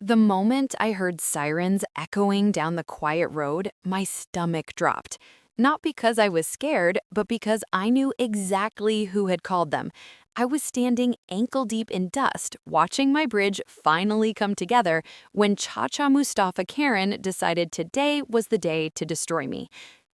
The moment I heard sirens echoing down the quiet road, my stomach dropped. Not because I was scared, but because I knew exactly who had called them. I was standing ankle deep in dust, watching my bridge finally come together when Chacha Mustafa Karen decided today was the day to destroy me.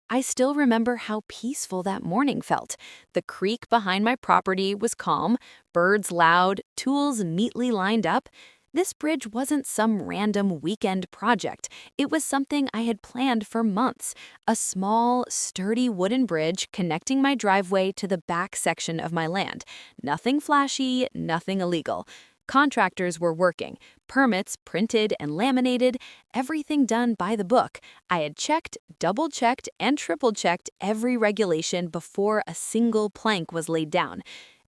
I still remember how peaceful that morning felt. The creek behind my property was calm, birds loud, tools neatly lined up. This bridge wasn't some random weekend project. It was something I had planned for months. A small, sturdy wooden bridge connecting my driveway to the back section of my land. Nothing flashy, nothing illegal. Contractors were working, permits printed and laminated, everything done by the book. I had checked, double-checked, and triple-checked every regulation before a single plank was laid down.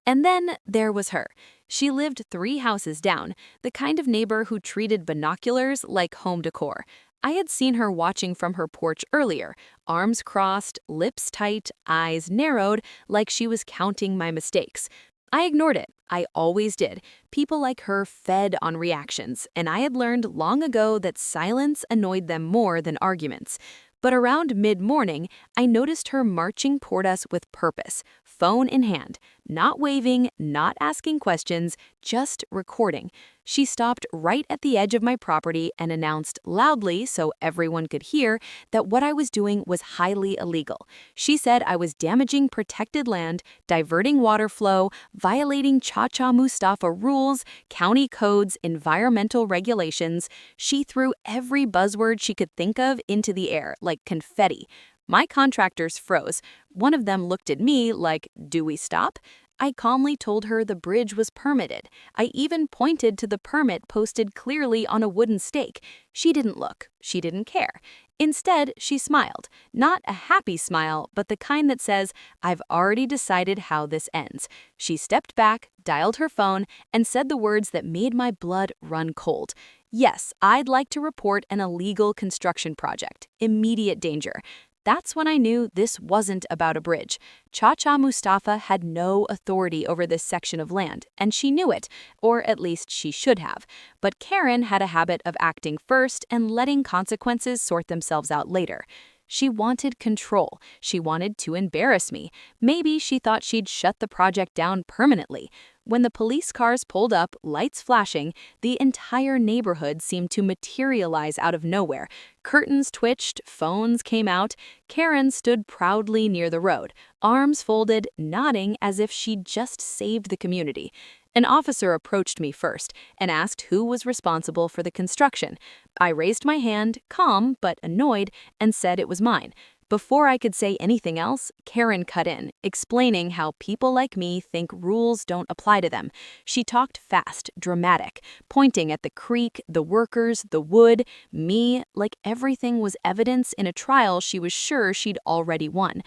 And then there was her. She lived 3 houses down, the kind of neighbor who treated binoculars like home decor. I had seen her watching from her porch earlier, arms crossed, lips tight, eyes narrowed, like she was counting my mistakes. I ignored it. I always did. People like her fed on reactions, and I had learned long ago that silence annoyed them more than arguments. But around mid-morning, I noticed her marching toward us with purpose, phone in hand, not waving, not asking questions, just recording. She stopped right at the edge of my property and announced loudly so everyone could hear that what I was doing was highly illegal. She said I was damaging protected land, diverting water flow, violating Chacha Mustafa rules, county codes, environmental regulations. She threw every buzzword she could think of into the air like confetti. My contractors froze. One of them looked at me like, "Do we stop?" I calmly told her the bridge was permitted. I even pointed to the permit posted clearly on a wooden stake. She didn't look. She didn't care. Instead, she smiled. Not a happy smile, but the kind that says, "I've already decided how this ends." She stepped back, dialed her phone, and said the words that made my blood run cold. Yes, I'd like to report an illegal construction project. Immediate danger. That's when I knew this wasn't about a bridge. Chacha Mustafa had no authority over this section of land, and she knew it, or at least she should have. But Karen had a habit of acting first and letting consequences sort themselves out later. She wanted control. She wanted to embarrass me. Maybe she thought she'd shut the project down permanently. When the police cars pulled up, lights flashing, the entire neighborhood seemed to materialize out of nowhere. Curtains twitched, phones came out. Karen stood proudly near the road, arms folded, nodding as if she'd just saved the community. An officer approached me first and asked who was responsible for the construction. I raised my hand, calm but annoyed, and said it was mine. Before I could say anything else, Karen cut in, explaining how people like me think rules don't apply to them. She talked fast, dramatic, pointing at the creek, the workers, the wood, me, like everything was evidence in a trial she was sure she'd already won.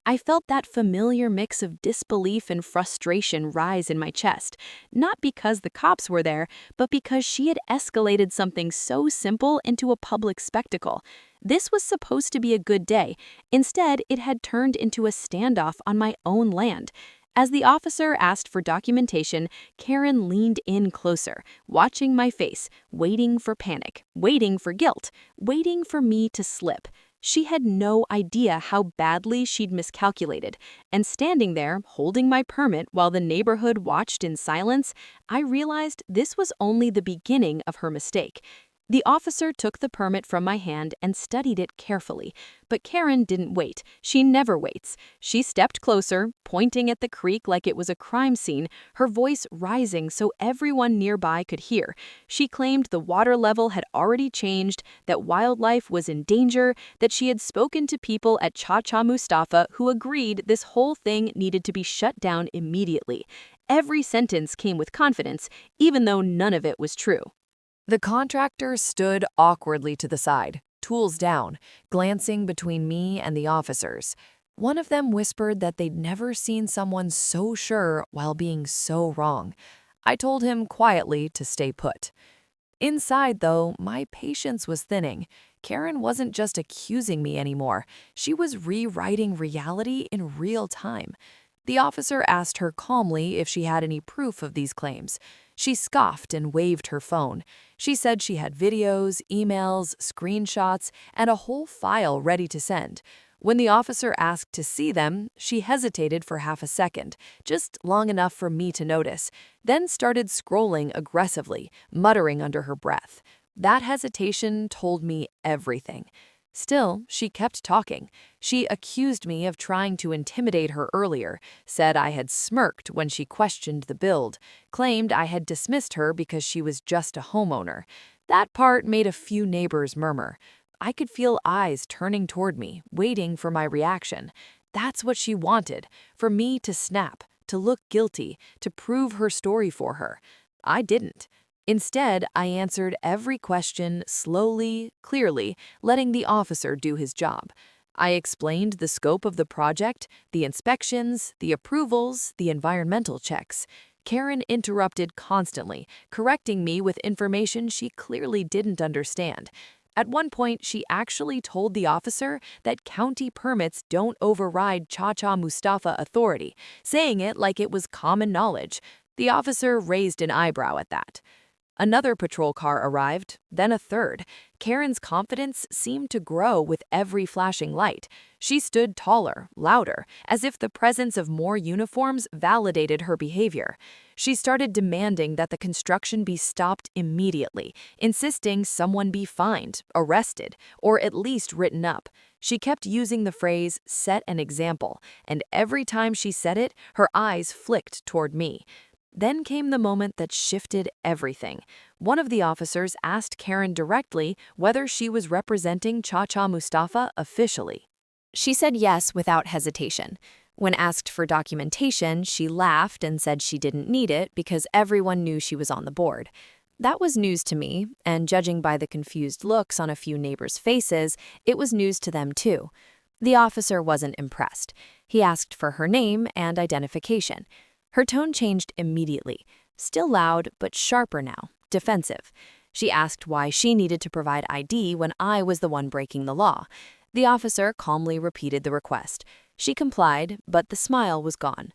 I felt that familiar mix of disbelief and frustration rise in my chest, not because the cops were there, but because she had escalated something so simple into a public spectacle. This was supposed to be a good day. Instead, it had turned into a standoff on my own land. As the officer asked for documentation, Karen leaned in closer, watching my face, waiting for panic, waiting for guilt, waiting for me to slip. She had no idea how badly she'd miscalculated, and standing there, holding my permit while the neighborhood watched in silence, I realized this was only the beginning of her mistake. The officer took the permit from my hand and studied it carefully, but Karen didn't wait. She never waits. She stepped closer, pointing at the creek like it was a crime scene, her voice rising so everyone nearby could hear. She claimed the water level had already changed, that wildlife was in danger, that she had spoken to people at Chacha Mustafa who agreed this whole thing needed to be shut down immediately. Every sentence came with confidence, even though none of it was true. The contractor stood awkwardly to the side, tools down, glancing between me and the officers. One of them whispered that they'd never seen someone so sure while being so wrong. I told him quietly to stay put. Inside, though, my patience was thinning. Karen wasn't just accusing me anymore. She was rewriting reality in real time. The officer asked her calmly if she had any proof of these claims. She scoffed and waved her phone. She said she had videos, emails, screenshots, and a whole file ready to send. When the officer asked to see them, she hesitated for half a second, just long enough for me to notice, then started scrolling aggressively, muttering under her breath. That hesitation told me everything. Still, she kept talking. She accused me of trying to intimidate her earlier, said I had smirked when she questioned the build, claimed I had dismissed her because she was just a homeowner. That part made a few neighbors murmur. I could feel eyes turning toward me, waiting for my reaction. That's what she wanted, for me to snap, to look guilty, to prove her story for her. I didn't. Instead, I answered every question slowly, clearly, letting the officer do his job. I explained the scope of the project, the inspections, the approvals, the environmental checks. Karen interrupted constantly, correcting me with information she clearly didn't understand. At one point, she actually told the officer that county permits don't override Chacha Mustafa authority, saying it like it was common knowledge. The officer raised an eyebrow at that. Another patrol car arrived, then a third. Karen's confidence seemed to grow with every flashing light. She stood taller, louder, as if the presence of more uniforms validated her behavior. She started demanding that the construction be stopped immediately, insisting someone be fined, arrested, or at least written up. She kept using the phrase, "set an example," and every time she said it, her eyes flicked toward me. Then came the moment that shifted everything. One of the officers asked Karen directly whether she was representing Chacha Mustafa officially. She said yes without hesitation. When asked for documentation, she laughed and said she didn't need it because everyone knew she was on the board. That was news to me, and judging by the confused looks on a few neighbors' faces, it was news to them too. The officer wasn't impressed. He asked for her name and identification. Her tone changed immediately, still loud but sharper now, defensive. She asked why she needed to provide ID when I was the one breaking the law. The officer calmly repeated the request. She complied, but the smile was gone.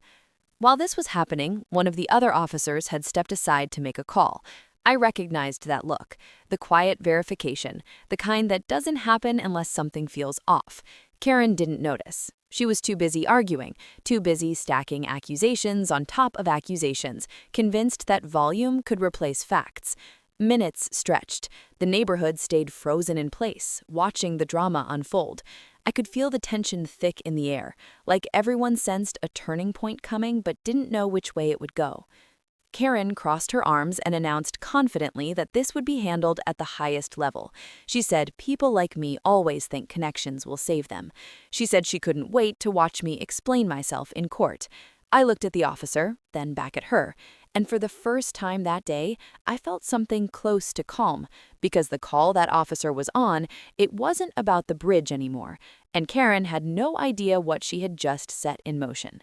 While this was happening, one of the other officers had stepped aside to make a call. I recognized that look, the quiet verification, the kind that doesn't happen unless something feels off. Karen didn't notice. She was too busy arguing, too busy stacking accusations on top of accusations, convinced that volume could replace facts. Minutes stretched. The neighborhood stayed frozen in place, watching the drama unfold. I could feel the tension thick in the air, like everyone sensed a turning point coming but didn't know which way it would go. Karen crossed her arms and announced confidently that this would be handled at the highest level. She said people like me always think connections will save them. She said she couldn't wait to watch me explain myself in court. I looked at the officer, then back at her, and for the first time that day, I felt something close to calm, because the call that officer was on, it wasn't about the bridge anymore, and Karen had no idea what she had just set in motion.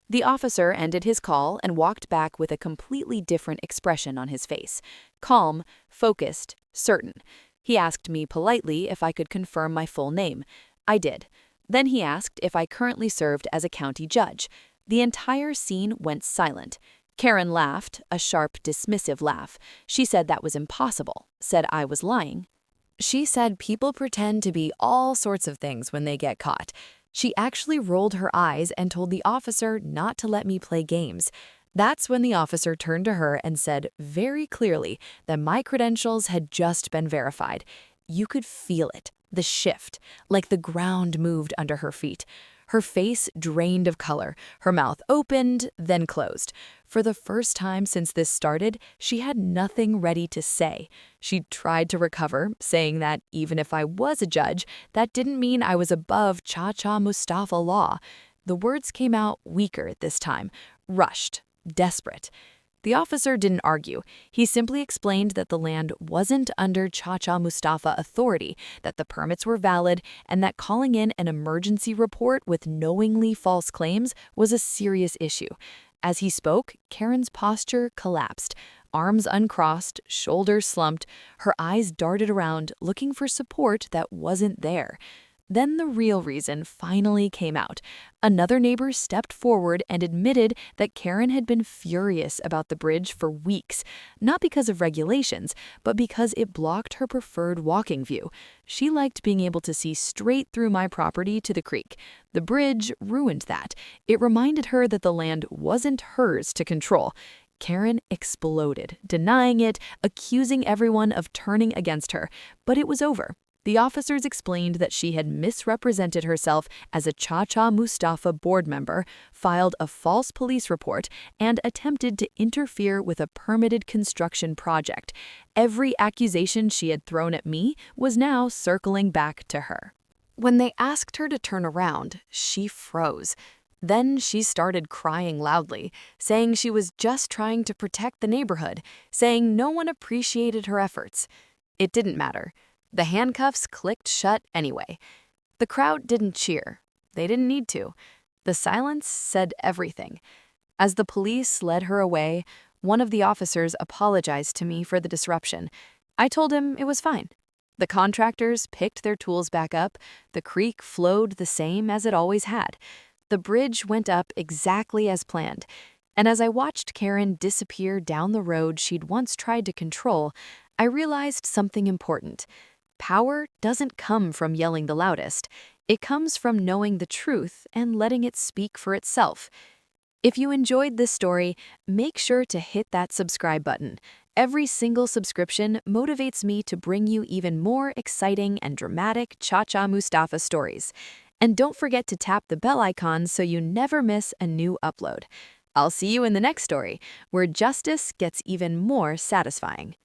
The officer ended his call and walked back with a completely different expression on his face. Calm, focused, certain. He asked me politely if I could confirm my full name. I did. Then he asked if I currently served as a county judge. The entire scene went silent. Karen laughed, a sharp, dismissive laugh. She said that was impossible, said I was lying. She said people pretend to be all sorts of things when they get caught. She actually rolled her eyes and told the officer not to let me play games. That's when the officer turned to her and said very clearly that my credentials had just been verified. You could feel it, the shift, like the ground moved under her feet. Her face drained of color, her mouth opened, then closed. For the first time since this started, she had nothing ready to say. She tried to recover, saying that even if I was a judge, that didn't mean I was above Chacha Mustafa law. The words came out weaker this time, rushed, desperate. The officer didn't argue. He simply explained that the land wasn't under Chacha Mustafa authority, that the permits were valid, and that calling in an emergency report with knowingly false claims was a serious issue. As he spoke, Karen's posture collapsed. Arms uncrossed, shoulders slumped, her eyes darted around, looking for support that wasn't there. Then the real reason finally came out. Another neighbor stepped forward and admitted that Karen had been furious about the bridge for weeks, not because of regulations, but because it blocked her preferred walking view. She liked being able to see straight through my property to the creek. The bridge ruined that. It reminded her that the land wasn't hers to control. Karen exploded, denying it, accusing everyone of turning against her. But it was over. The officers explained that she had misrepresented herself as a Chacha Mustafa board member, filed a false police report, and attempted to interfere with a permitted construction project. Every accusation she had thrown at me was now circling back to her. When they asked her to turn around, she froze. Then she started crying loudly, saying she was just trying to protect the neighborhood, saying no one appreciated her efforts. It didn't matter. The handcuffs clicked shut anyway. The crowd didn't cheer. They didn't need to. The silence said everything. As the police led her away, one of the officers apologized to me for the disruption. I told him it was fine. The contractors picked their tools back up. The creek flowed the same as it always had. The bridge went up exactly as planned. And as I watched Karen disappear down the road she'd once tried to control, I realized something important. Power doesn't come from yelling the loudest. It comes from knowing the truth and letting it speak for itself. If you enjoyed this story, make sure to hit that subscribe button. Every single subscription motivates me to bring you even more exciting and dramatic Chacha Mustafa stories. And don't forget to tap the bell icon so you never miss a new upload. I'll see you in the next story, where justice gets even more satisfying.